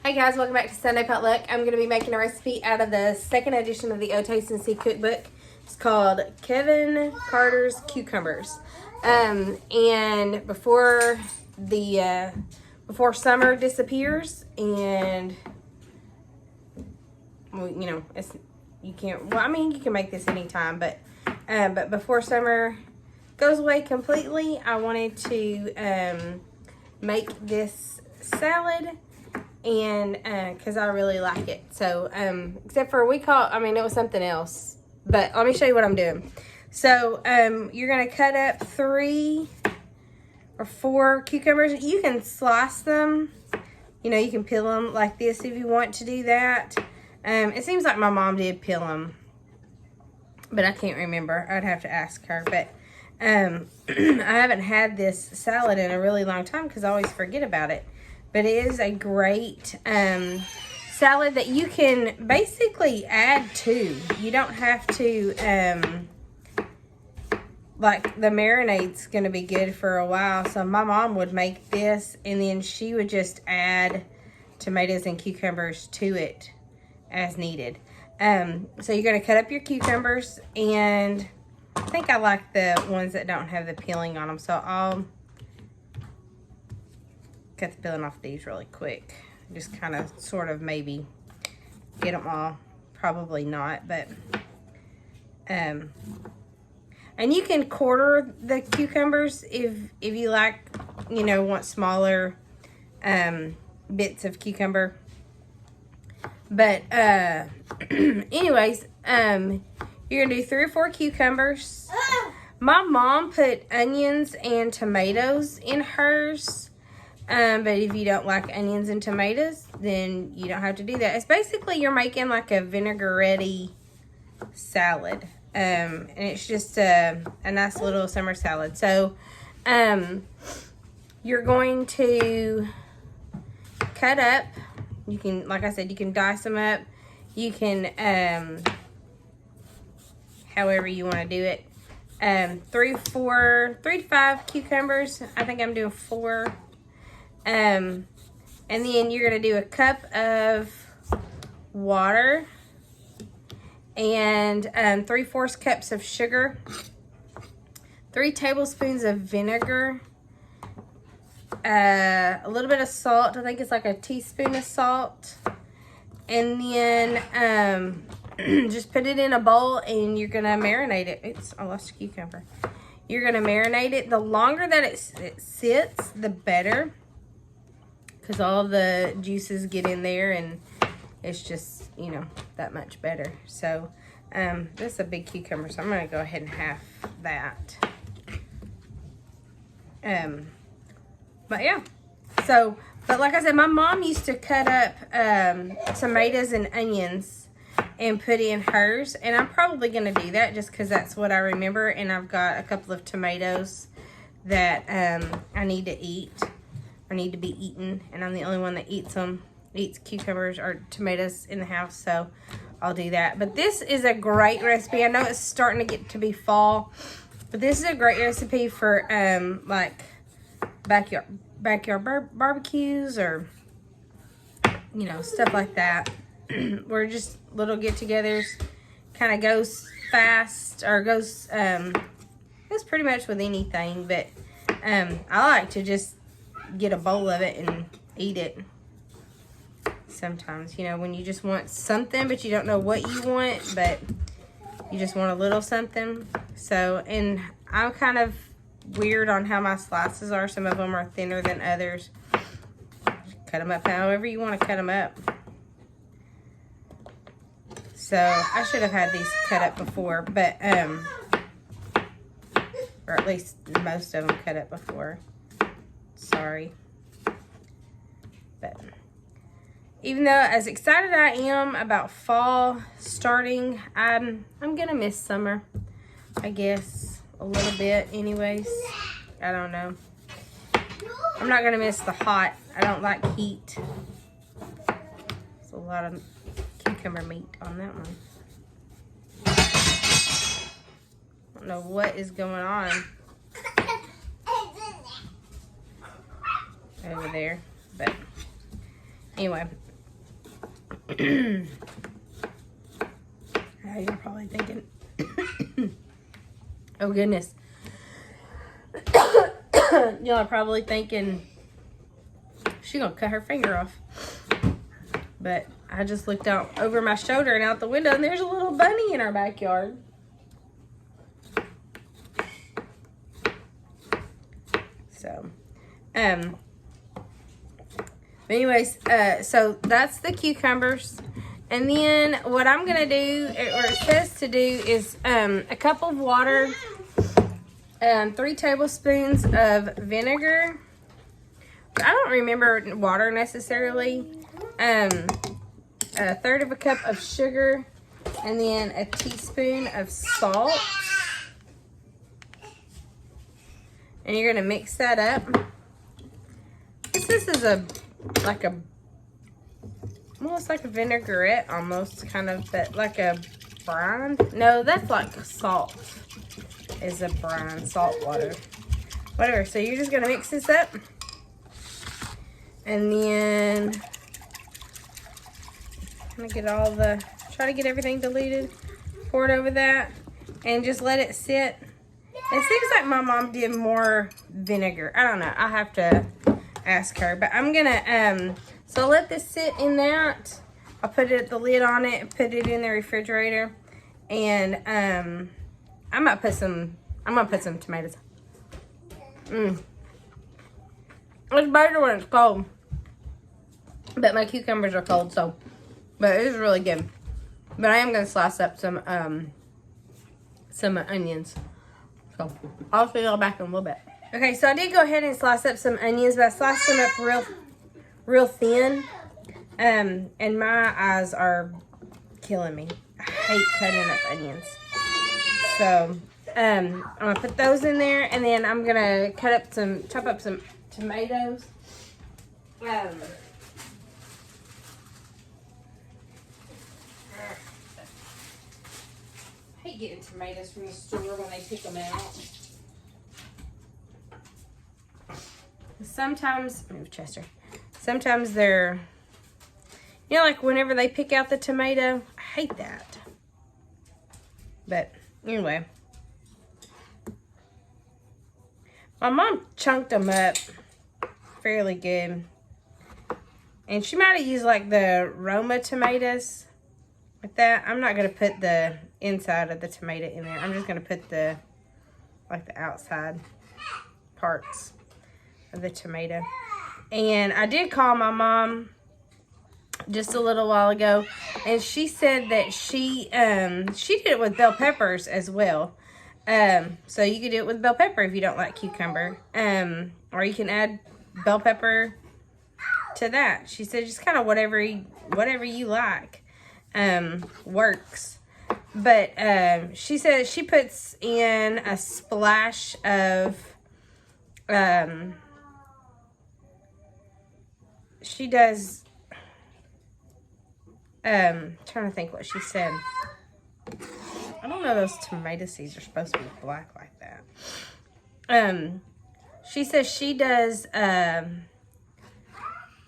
Hey guys, welcome back to Sunday Potluck. I'm going to be making a recipe out of the second edition of the O Taste and See cookbook. It's called Kevin Carter's Cucumbers. And before summer disappears and you can make this anytime, but before summer goes away completely, I wanted to make this salad. And because I really like it. So except for it was something else, but let me show you what I'm doing. So you're gonna cut up 3 or 4 cucumbers. You can slice them, you can peel them like this if you want to do that. It seems like my mom did peel them, but I can't remember. I'd have to ask her. But I haven't had this salad in a really long time because I always forget about it. But it is a great salad that you can basically add to. You don't have to, like the marinade's going to be good for a while. So my mom would make this and then she would just add tomatoes and cucumbers to it as needed. So you're going to cut up your cucumbers, and I think I like the ones that don't have the peeling on them. So I'll cut the peeling off these really quick. Just kind of sort of maybe get them all. Probably not, but and you can quarter the cucumbers if you like, want smaller bits of cucumber. But anyways, you're gonna do 3 or 4 cucumbers. My mom put onions and tomatoes in hers. But if you don't like onions and tomatoes, then you don't have to do that. It's basically you're making like a vinaigrette salad. And it's just a nice little summer salad. So, you're going to cut up. You can, like I said, you can dice them up. You can, however you want to do it. 3 to 5 cucumbers. I think I'm doing 4. And then you're going to do a cup of water and 3/4 cups of sugar, 3 tablespoons of vinegar, a little bit of salt. I think it's like a teaspoon of salt. And then just put it in a bowl and you're going to marinate it. Oops, I lost a cucumber. You're going to marinate it. The longer that it sits, the better, because all the juices get in there and it's just, that much better. So this is a big cucumber, so I'm going to go ahead and half that. But yeah, but like I said, my mom used to cut up tomatoes and onions and put in hers, and I'm probably going to do that just because that's what I remember. And I've got a couple of tomatoes that I need to eat. Or need to be eaten, and I'm the only one that eats cucumbers or tomatoes in the house, so I'll do that. But this is a great recipe. I know it's starting to get to be fall, but this is a great recipe for like backyard barbecues or stuff like that. Where just little get-togethers, kind of goes fast, or goes pretty much with anything. But I like to just get a bowl of it and eat it sometimes, when you just want something but you don't know what you want, but you just want a little something. So, and I'm kind of weird on how my slices are. Some of them are thinner than others. Cut them up however you want to cut them up. So I should have had these cut up before, but or at least most of them cut up before. Sorry. But even though as excited I am about fall starting, I'm gonna miss summer, I guess, a little bit anyways. I don't know. I'm not gonna miss the hot. I don't like heat. There's a lot of cucumber meat on that one. I don't know what is going on over there, but anyway, Now you're probably thinking, oh goodness. Y'all are probably thinking, she's gonna cut her finger off. But I just looked out over my shoulder and out the window, and there's a little bunny in our backyard. So, anyways, so that's the cucumbers. And then what I'm gonna do, or it says to do, is a cup of water, 3 tablespoons of vinegar. I don't remember water necessarily. A third of a cup of sugar, and then a teaspoon of salt. And you're gonna mix that up. This is well, it's like a vinaigrette almost, kind of, but like a brine. No, that's like salt. Is a brine, salt water. Whatever, so you're just gonna mix this up. And then I'm gonna try to get everything diluted. Pour it over that and just let it sit. It seems like my mom did more vinegar. I don't know, I have to ask her, but I'm gonna, so let this sit in that. I'll put the lid on it and put it in the refrigerator. And I'm gonna put some tomatoes. It's better when it's cold. But my cucumbers are cold, so, but it is really good. But I am gonna slice up some onions. So I'll see y'all back in a little bit. Okay, so I did go ahead and slice up some onions, but I sliced them up real thin. And my eyes are killing me. I hate cutting up onions. So I'm gonna put those in there, and then I'm gonna chop up some tomatoes. I hate getting tomatoes from the store when they pick them out. Sometimes, move Chester. Sometimes they're, you know, like whenever they pick out the tomato, I hate that. But anyway, my mom chunked them up fairly good. And she might have used like the Roma tomatoes with that. I'm not going to put the inside of the tomato in there. I'm just going to put the outside parts of the tomato. And I did call my mom just a little while ago, and she said that she did it with bell peppers as well. So you could do it with bell pepper if you don't like cucumber. Or you can add bell pepper to that. She said just kind of whatever you like works. But she said she puts in a splash of she does trying to think what she said. I don't know, those tomato seeds are supposed to be black like that. She says she does a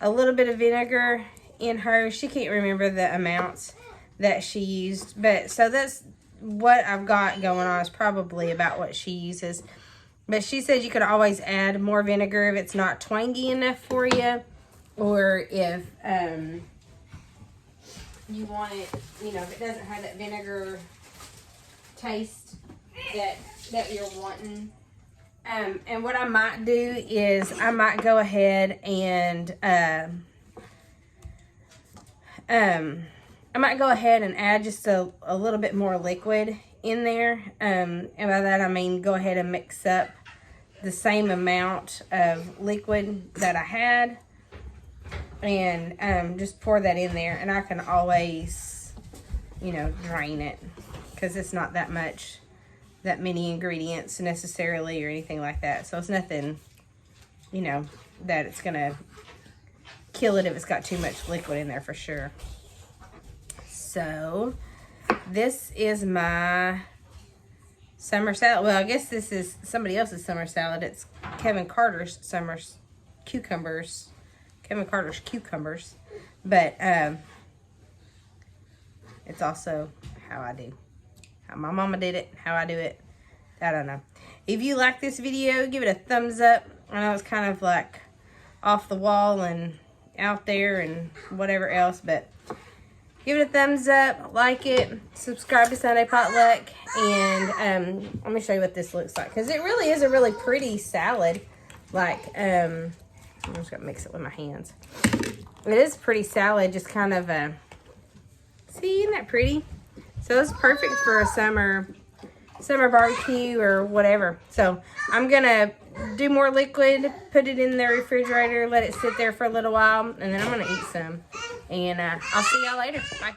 little bit of vinegar in hers. She can't remember the amounts that she used, but so that's what I've got going on, is probably about what she uses. But she says you could always add more vinegar if it's not twangy enough for you, or if you want it, you know, if it doesn't have that vinegar taste that you're wanting. And what I might do is I might go ahead and I might go ahead and add just a little bit more liquid in there. And by that I mean go ahead and mix up the same amount of liquid that I had, and just pour that in there. And I can always, you know, drain it, because it's not that many ingredients necessarily or anything like that. So it's nothing, you know, that it's gonna kill it if it's got too much liquid in there, for sure. So this is my summer salad. Well, I guess this is somebody else's summer salad. It's Kevin Carter's cucumbers. Kevin Carter's cucumbers. But it's also how I do. How my mama did it, how I do it. I don't know. If you like this video, give it a thumbs up. I know it's kind of like off the wall and out there and whatever else, but give it a thumbs up, like it, subscribe to Sunday Potluck, and let me show you what this looks like, because it really is a really pretty salad. Like, I'm just gonna mix it with my hands. It is pretty salad, just kind of see, isn't that pretty? So it's perfect for a summer barbecue or whatever. So I'm gonna do more liquid, put it in the refrigerator, let it sit there for a little while, and then I'm gonna eat some. And I'll see y'all later. Bye.